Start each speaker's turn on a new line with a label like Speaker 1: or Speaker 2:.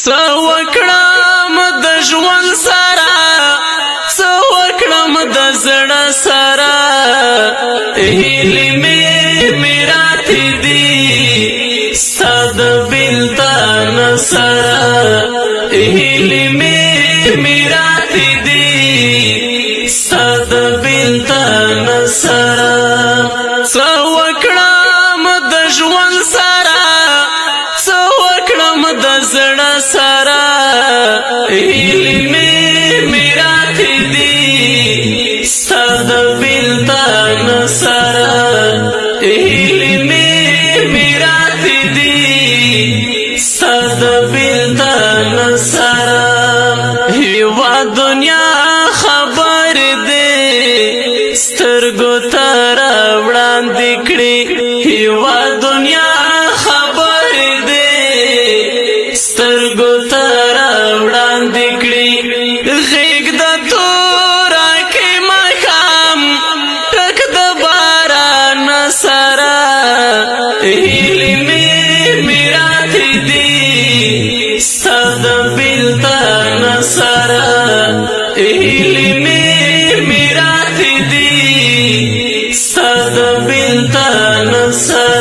Speaker 1: سوکړم د ژوند سره سوکړم د زړه سره هیلې مې راته دي ستاد بلتان سره هیلې مې راته دي ستاد بلتان سره سوکړم د ژوند سره سوکړم د زړه سره هیلې مې راته دي ستاد بلتان سره هیلې مې راته دي ستاد بلتان سره هیوا دنیا خبر دې سترګو ته راوړاندې کړې هیوا دنیا خبر دې سترګو ته راوړاندې کړې غېږ د توره کې ماښام ټک د باران سره هیلې مې راته دي ستا د بلتان سره هیلې مې راته دي ستا د بلتان سره